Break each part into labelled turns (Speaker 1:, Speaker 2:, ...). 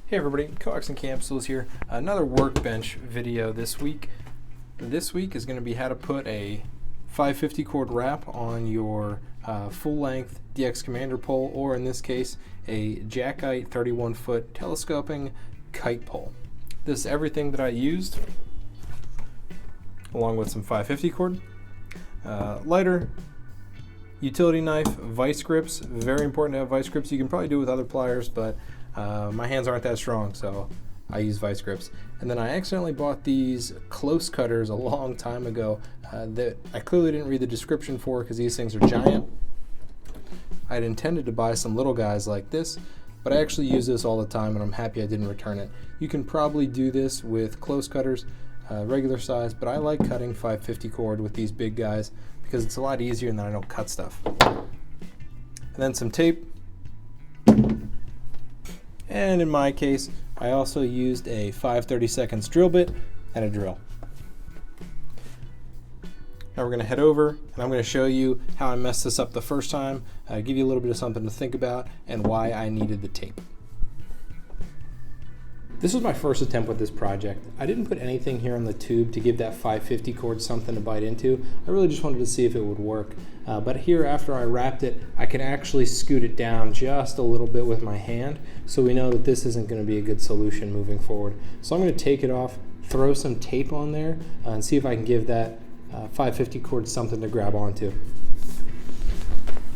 Speaker 1: Hey everybody, Coax and Capsules here. Another workbench video this week. This week is going to be how to put a 550 cord wrap on your full-length DXCommander pole, or in this case, a Jackite 31-foot telescoping kite pole. This is everything that I used, along with some 550 cord, lighter, utility knife, Vise Grips. Very important to have Vise Grips. You can probably do it with other pliers, but my hands aren't that strong, so I use Vise Grips. And then I accidentally bought these Closecutters a long time ago that I clearly didn't read the description for, because these things are giant. I'd intended to buy some little guys like this, but I actually use this all the time, and I'm happy I didn't return it. You can probably do this with Closecutters, regular size, but I like cutting 550 cord with these big guys because it's a lot easier and then I don't cut stuff. And then some tape. And in my case, I also used a 5/32 drill bit and a drill. Now we're going to head over and I'm going to show you how I messed this up the first time, give you a little bit of something to think about, and why I needed the tape. This was my first attempt with this project. I didn't put anything here on the tube to give that 550 cord something to bite into. I really just wanted to see if it would work. But here, after I wrapped it, I can actually scoot it down just a little bit with my hand, so we know that this isn't going to be a good solution moving forward. So I'm going to take it off, throw some tape on there, and see if I can give that 550 cord something to grab onto.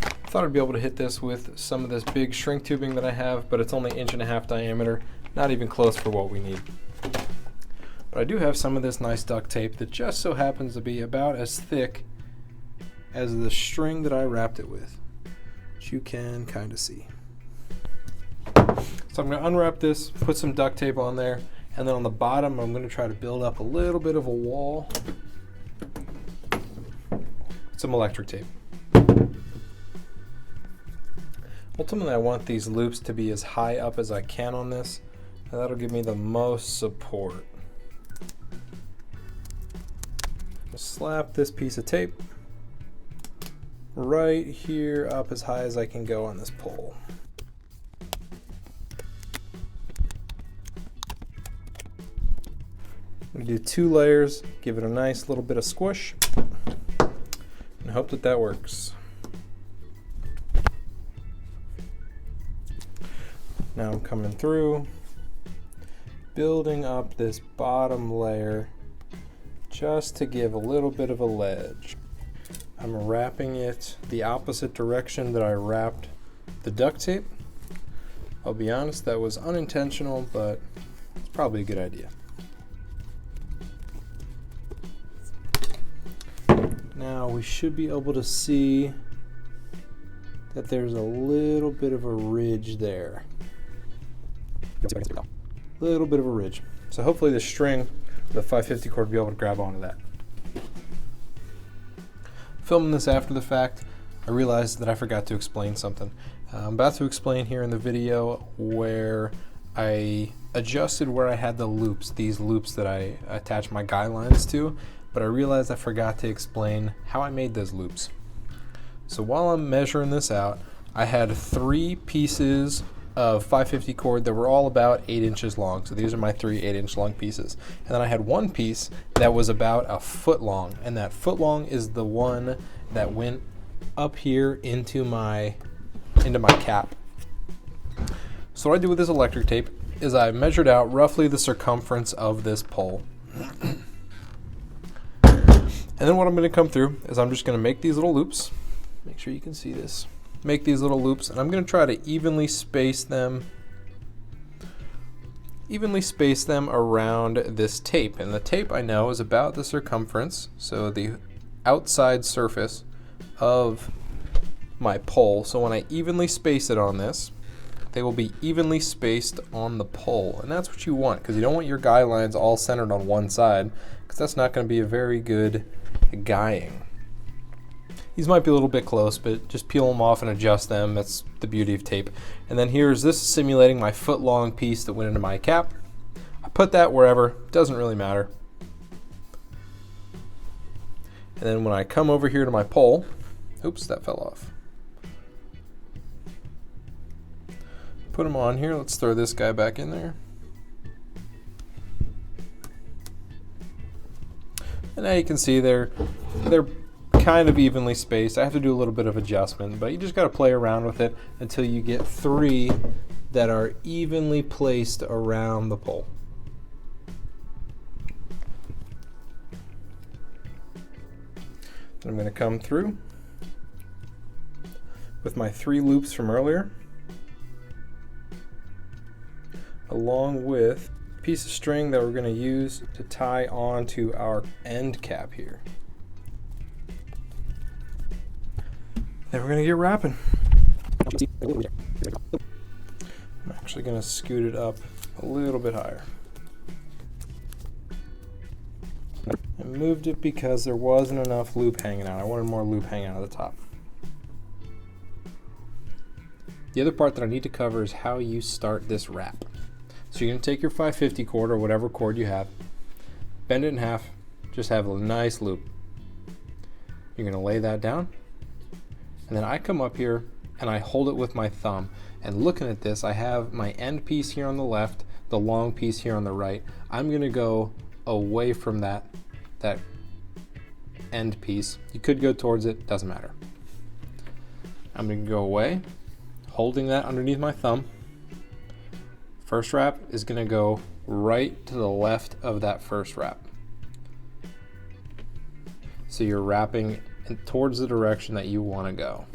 Speaker 1: I thought I'd be able to hit this with some of this big shrink tubing that I have, but it's only 1.5 inches diameter. Not even close for what we need. But I do have some of this nice duct tape that just so happens to be about as thick as the string that I wrapped it with, which you can kind of see. So I'm going to unwrap this, put some duct tape on there, and then on the bottom I'm going to try to build up a little bit of a wall. Some electric tape. Ultimately, I want these loops to be as high up as I can on this, and that'll give me the most support. Just slap this piece of tape right here up as high as I can go on this pole. I'm going to do 2 layers, give it a nice little bit of squish, and hope that that works. Now I'm coming through, building up this bottom layer just to give a little bit of a ledge. I'm wrapping it the opposite direction that I wrapped the duct tape. I'll be honest, that was unintentional, but it's probably a good idea. Now we should be able to see that there's a little bit of a ridge there. Little bit of a ridge. So hopefully the string, the 550 cord, will be able to grab onto that. Filming this after the fact, I realized that I forgot to explain something. I'm about to explain here in the video where I adjusted where I had the loops, these loops that I attach my guylines to, but I realized I forgot to explain how I made those loops. So while I'm measuring this out, I had 3 pieces of 550 cord that were all about 8 inches long. So these are my 3 8-inch long pieces. And then I had one piece that was about a foot long, and that foot long is the one that went up here into my cap. So what I do with this electric tape is I measured out roughly the circumference of this pole. And then what I'm going to come through is I'm just going to make these little loops. Make sure you can see this. Make these little loops, and I'm going to try to evenly space them around this tape. And the tape, I know, is about the circumference, so the outside surface of my pole. So when I evenly space it on this, they will be evenly spaced on the pole, and that's what you want, because you don't want your guy lines all centered on one side, because that's not going to be a very good guying. These might be a little bit close, but just peel them off and adjust them. That's the beauty of tape. And then here's this simulating my foot-long piece that went into my cap. I put that wherever, doesn't really matter. And then when I come over here to my pole, oops, that fell off. put them on here. Let's throw this guy back in there. And now you can see they're kind of evenly spaced. I have to do a little bit of adjustment, but you just got to play around with it until you get 3 that are evenly placed around the pole. I'm going to come through with my 3 loops from earlier, along with a piece of string that we're going to use to tie onto our end cap here. Then we're going to get wrapping. I'm actually going to scoot it up a little bit higher. I moved it because there wasn't enough loop hanging out. I wanted more loop hanging out of the top. The other part that I need to cover is how you start this wrap. So you're going to take your 550 cord or whatever cord you have, bend it in half, just have a nice loop. You're going to lay that down, and then I come up here and I hold it with my thumb. And looking at this, I have my end piece here on the left, the long piece here on the right. I'm going to go away from that end piece. You could go towards it, doesn't matter. I'm going to go away, holding that underneath my thumb. First wrap is going to go right to the left of that first wrap. So you're wrapping towards the direction that you want to go.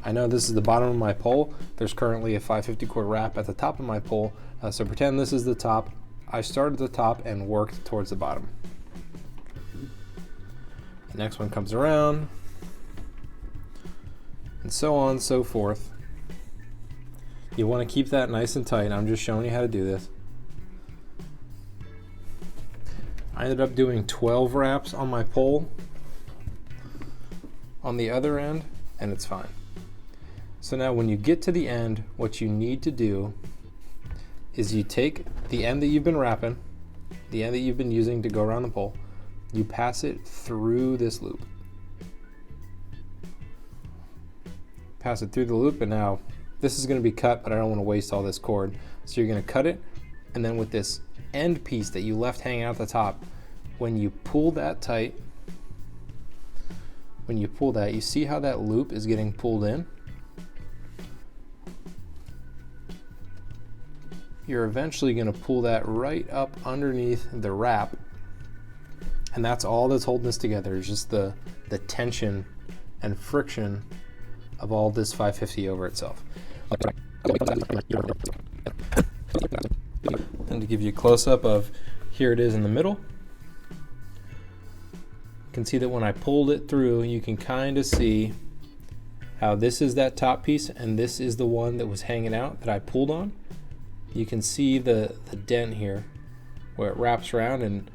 Speaker 1: I know this is the bottom of my pole. There's currently a 550 cord wrap at the top of my pole, so pretend this is the top. I start at the top and worked towards the bottom. The next one comes around, and so on and so forth. You want to keep that nice and tight. I'm just showing you how to do this. I ended up doing 12 wraps on my pole on the other end, and it's fine. So now when you get to the end, what you need to do is you take the end that you've been wrapping, the end that you've been using to go around the pole, you pass it through this loop. Pass it through the loop, and now this is going to be cut, but I don't want to waste all this cord. So you're going to cut it, and then with this end piece that you left hanging out the top, when you pull that tight, when you pull that, you see how that loop is getting pulled in? You're eventually going to pull that right up underneath the wrap, and that's all that's holding this together, is just the tension and friction of all this 550 over itself. And to give you a close-up of, here it is in the middle. You can see that when I pulled it through, you can kind of see how this is that top piece and this is the one that was hanging out that I pulled on. You can see the dent here where it wraps around, and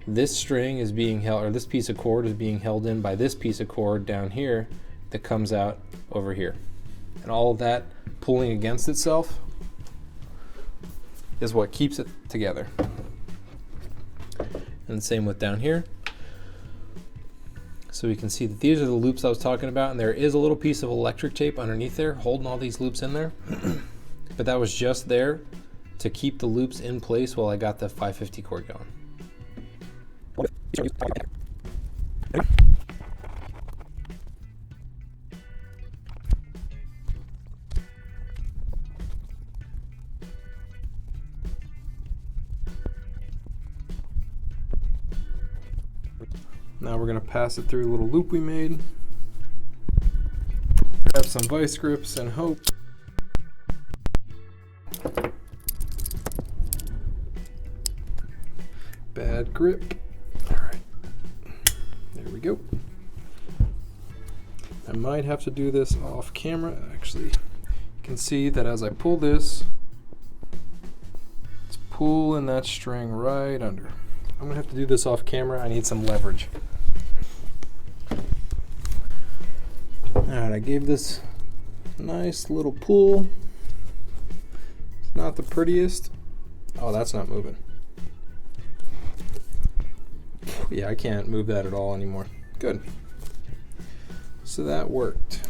Speaker 1: this string is being held, or this piece of cord is being held in by this piece of cord down here that comes out over here. And all of that pulling against itself is what keeps it together. And the same with down here. So we can see that these are the loops I was talking about, and there is a little piece of electric tape underneath there holding all these loops in there. But that was just there to keep the loops in place while I got the 550 cord going. Now we're going to pass it through a little loop we made, grab some Vise Grips, and hope. Bad grip. All right, there we go. I might have to do this off camera. Actually, you can see that as I pull this, it's pulling that string right under. I'm gonna have to do this off camera. I need some leverage. All right, I gave this a nice little pull. It's not the prettiest. Oh, that's not moving. Yeah, I can't move that at all anymore. Good. So that worked.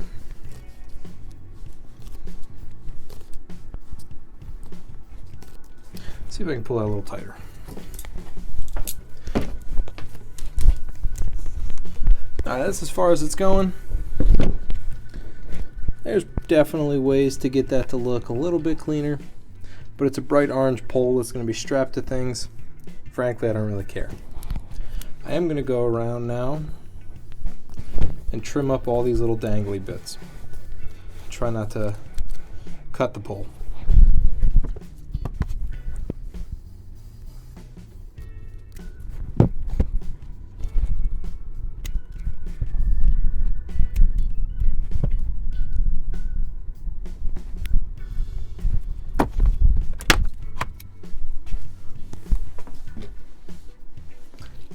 Speaker 1: See if I can pull that a little tighter. Alright, that's as far as it's going. There's definitely ways to get that to look a little bit cleaner, but it's a bright orange pole that's going to be strapped to things. Frankly, I don't really care. I am going to go around now and trim up all these little dangly bits. Try not to cut the pole.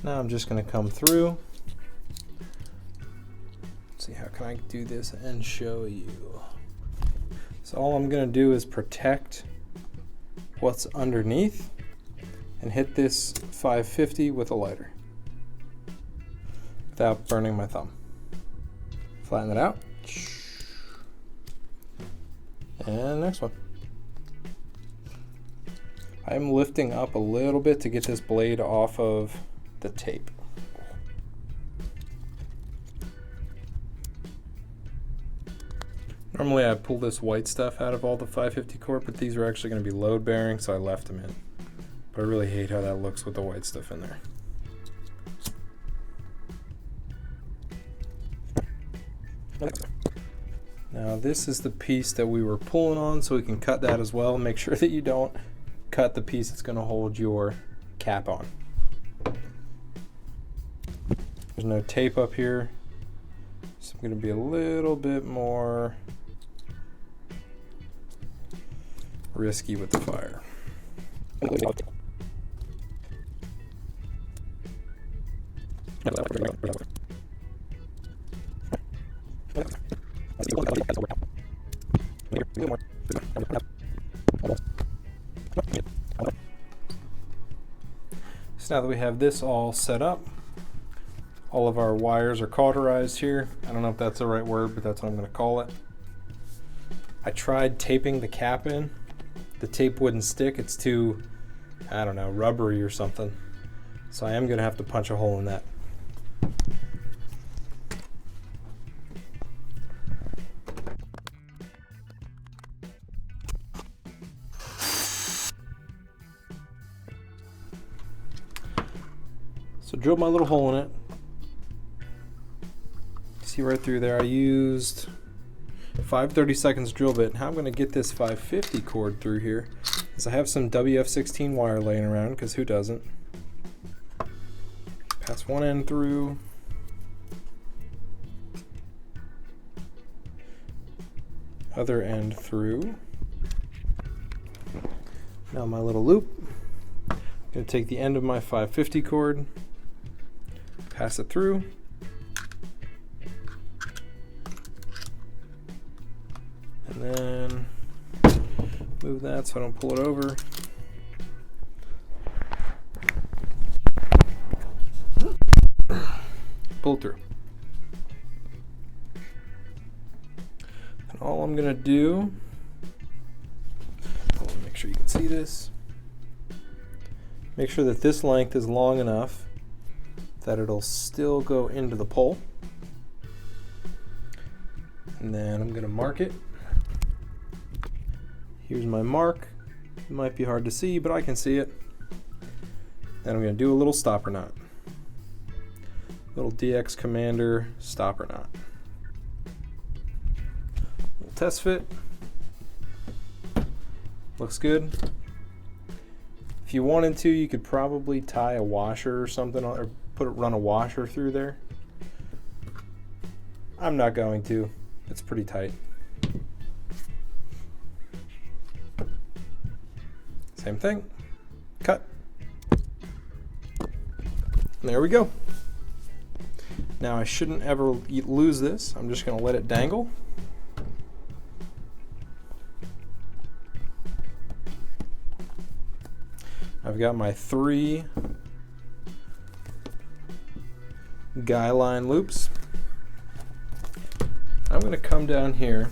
Speaker 1: Now I'm just going to come through. Let's see, how can I do this and show you? So all I'm going to do is protect what's underneath and hit this 550 with a lighter without burning my thumb. Flatten it out. And next one. I'm lifting up a little bit to get this blade off of the tape. Normally I pull this white stuff out of all the 550 cord, but these are actually going to be load bearing, so I left them in. But I really hate how that looks with the white stuff in there. Now this is the piece that we were pulling on, so we can cut that as well. Make sure that you don't cut the piece that's going to hold your cap on. There's no tape up here, so I'm going to be a little bit more risky with the fire. So now that we have this all set up, all of our wires are cauterized here. I don't know if that's the right word, but that's what I'm going to call it. I tried taping the cap in. The tape wouldn't stick. It's too, I don't know, rubbery or something. So I am going to have to punch a hole in that. So drilled my little hole in it. See right through there, I used 5/32 drill bit. How I'm going to get this 550 cord through here is I have some WF16 wire laying around, because who doesn't? Pass one end through. Other end through. Now my little loop. I'm going to take the end of my 550 cord, pass it through. And then move that so I don't pull it over. Pull through. And all I'm going to do, make sure you can see this, make sure that this length is long enough that it'll still go into the pole. And then I'm going to mark it. Here's my mark. It might be hard to see, but I can see it. Then I'm going to do a little stopper knot. Little DXCommander stopper knot. Little test fit. Looks good. If you wanted to, you could probably tie a washer or something, or run a washer through there. I'm not going to. It's pretty tight. Same thing. Cut. And there we go. Now I shouldn't ever lose this. I'm just going to let it dangle. I've got my 3 Guyline loops. I'm going to come down here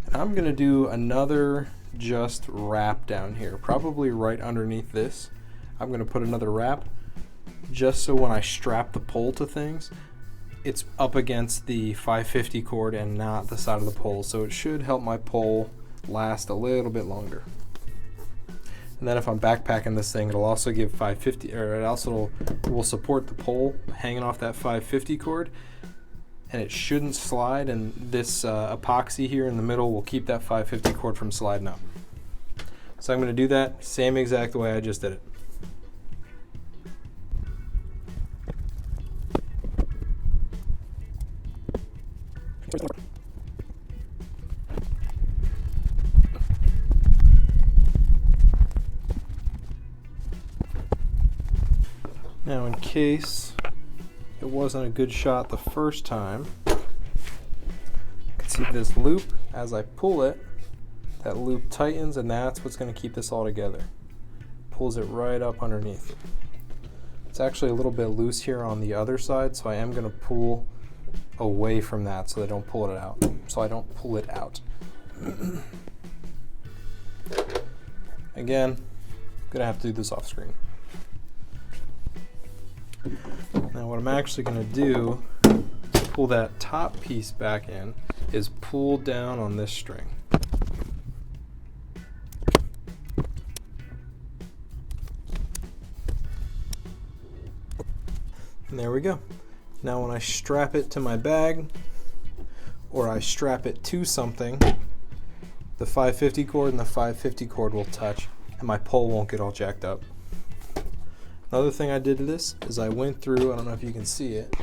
Speaker 1: and I'm going to do another just wrap down here, probably right underneath this. I'm going to put another wrap just so when I strap the pole to things, it's up against the 550 cord and not the side of the pole, so it should help my pole last a little bit longer. And then if I'm backpacking this thing, it'll also give 550, or it also will support the pole hanging off that 550 cord, and it shouldn't slide, and this epoxy here in the middle will keep that 550 cord from sliding up. So I'm going to do that same exact way I just did it. Now, in case it wasn't a good shot the first time, you can see this loop, as I pull it, that loop tightens, and that's what's going to keep this all together. Pulls it right up underneath. It's actually a little bit loose here on the other side, so I am going to pull away from that so I don't pull it out. Again, I'm going to have to do this off screen. Now what I'm actually going to do to pull that top piece back in is pull down on this string. And there we go. Now when I strap it to my bag, or I strap it to something, the 550 cord and the 550 cord will touch and my pole won't get all jacked up. Another thing I did to this is I went through, I don't know if you can see it,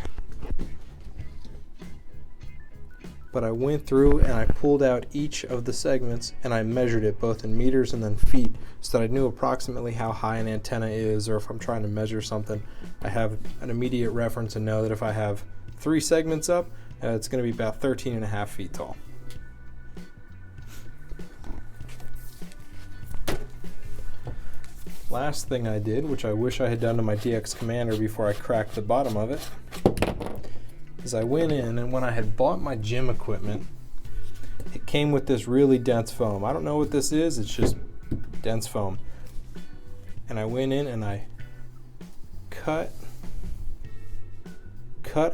Speaker 1: but I went through and I pulled out each of the segments and I measured it both in meters and then feet so that I knew approximately how high an antenna is, or if I'm trying to measure something, I have an immediate reference and know that if I have 3 segments up, it's going to be about 13.5 feet tall. Last thing I did, which I wish I had done to my DXCommander before I cracked the bottom of it, is I went in, and when I had bought my gym equipment, it came with this really dense foam. I don't know what this is, it's just dense foam. And I went in and I cut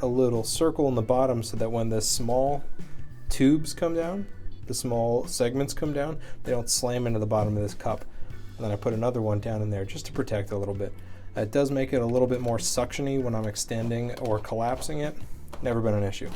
Speaker 1: a little circle in the bottom so that when the small tubes come down, the small segments come down, they don't slam into the bottom of this cup. And then I put another one down in there just to protect a little bit. It does make it a little bit more suctiony when I'm extending or collapsing it. Never been an issue.